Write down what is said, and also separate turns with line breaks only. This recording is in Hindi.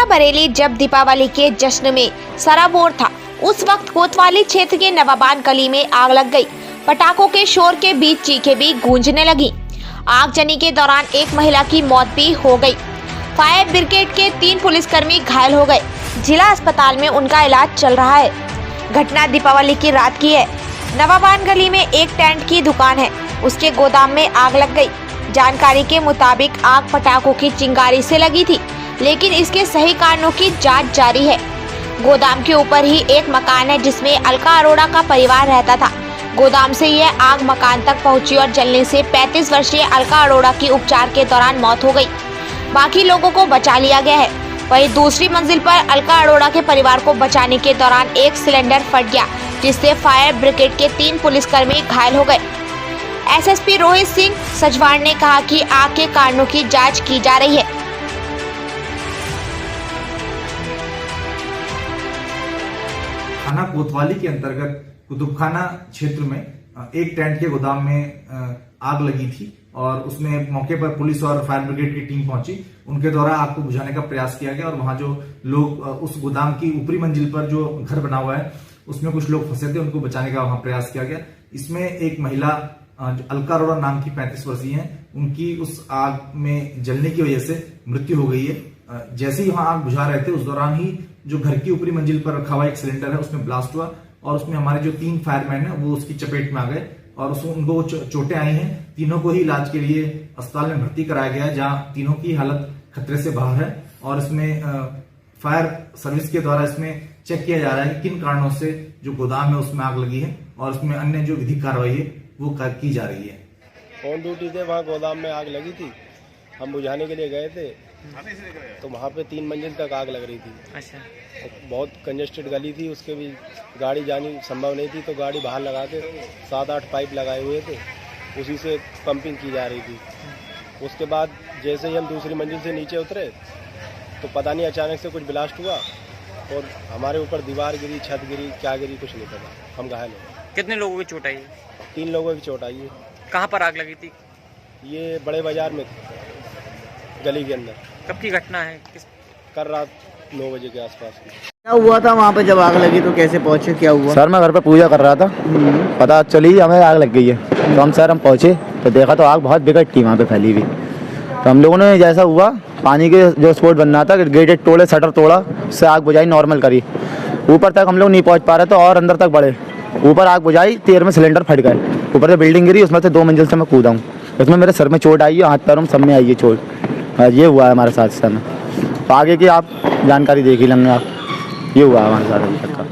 छपरा बरेली जब दीपावली के जश्न में सराबोर था, उस वक्त कोतवाली क्षेत्र के नवाबान गली में आग लग गई। पटाखों के शोर के बीच चीखें भी गूंजने लगी। आगजनी के दौरान एक महिला की मौत भी हो गई। फायर ब्रिगेड के 3 पुलिसकर्मी घायल हो गए। जिला अस्पताल में उनका इलाज चल रहा है। घटना दीपावली की रात की है। नवाबान गली में एक टेंट की दुकान है, उसके गोदाम में आग लग गई। जानकारी के मुताबिक आग पटाखों की चिंगारी से लगी थी, लेकिन इसके सही कारणों की जांच जारी है। गोदाम के ऊपर ही एक मकान है जिसमें अलका अरोड़ा का परिवार रहता था। गोदाम से यह आग मकान तक पहुंची और जलने से 35 वर्षीय अलका अरोड़ा की उपचार के दौरान मौत हो गई। बाकी लोगों को बचा लिया गया है। वहीं दूसरी मंजिल पर अलका अरोड़ा के परिवार को बचाने के दौरान एक सिलेंडर फट गया, जिससे फायर ब्रिगेड के 3 पुलिसकर्मी घायल हो गए। एसएसपी रोहित सिंह सजवार ने कहा कि आग के कारणों की जांच की जा रही है।
थाना कोतवाली के अंतर्गत कुतुबखाना क्षेत्र में एक टेंट के गोदाम में आग लगी थी और उसमें मौके पर पुलिस और फायर ब्रिगेड की टीम पहुंची। उनके द्वारा आग को बुझाने का प्रयास किया गया और वहां जो लोग उस गोदाम की ऊपरी मंजिल पर जो घर बना हुआ है उसमें कुछ लोग फंसे थे, उनको बचाने का वहां प्रयास किया गया। इसमें एक महिला अलका अरोड़ा नाम की 35 वर्षीय है, उनकी उस आग में जलने की वजह से मृत्यु हो गई है। जैसे ही वहां आग बुझा रहे थे उस दौरान ही जो घर की ऊपरी मंजिल पर रखा हुआ एक सिलेंडर है उसमें ब्लास्ट हुआ और उसमें हमारे जो 3 फायरमैन है वो उसकी चपेट में आ गए और उनको चोटें आई हैं। तीनों को ही इलाज के लिए अस्पताल में भर्ती कराया गया है, जहां तीनों की हालत खतरे से बाहर है और इसमें फायर सर्विस के द्वारा इसमें चेक किया जा रहा है कि किन कारणों से जो गोदाम है उसमें आग लगी है और उसमें अन्य जो विधिक कार्रवाई है वो की जा रही है।
ऑन ड्यूटी थे, वहाँ गोदाम में आग लगी थी। हम बुझाने के लिए गए थे तो वहाँ पे 3 मंजिल तक आग लग रही थी।
अच्छा।
बहुत कंजेस्टेड गली थी, उसके भी गाड़ी जानी संभव नहीं थी, तो गाड़ी बाहर लगा के 7-8 पाइप लगाए हुए थे, उसी से पंपिंग की जा रही थी। उसके बाद जैसे ही हम दूसरी मंजिल से नीचे उतरे तो पता नहीं अचानक से कुछ ब्लास्ट हुआ और हमारे ऊपर दीवार गिरी, छत गिरी, क्या गिरी कुछ नहीं पता। हम घायल हो।
कितने लोगों की चोट आई है?
3 लोगों की चोट आई है।
कहाँ पर आग लगी थी?
ये बड़े बाजार में गली के अंदर।
कब की घटना है?
कल रात 9 बजे के आसपास की।
क्या हुआ था वहाँ पे जब आग लगी? तो कैसे पहुँचे, क्या हुआ?
सर मैं घर पे पूजा कर रहा था, पता चली हमें आग लग गई है तो हम पहुँचे तो देखा तो आग बहुत बिगट थी वहाँ पे फैली हुई। तो हम लोगों ने जैसा हुआ पानी के जो स्पोर्ट बनना था, गेटेड तोड़े, शटर तोड़ा, उससे आग बुझाई, नॉर्मल करी। ऊपर तक हम लोग नहीं पहुँच पा रहे तो और अंदर तक बढ़े, ऊपर आग बुझाई, 13 में सिलेंडर फट गए। ऊपर से बिल्डिंग गिरी, उसमें से 2 मंजिल से मैं कूदा हूँ। इसमें मेरे सर में चोट आई है, हाथ पैरों में सब में आई है चोट। ये हुआ है हमारे साथ इस समय। तो आगे की आप जानकारी देख ही लेंगे आप, ये हुआ है हमारे साथ अभी तक का।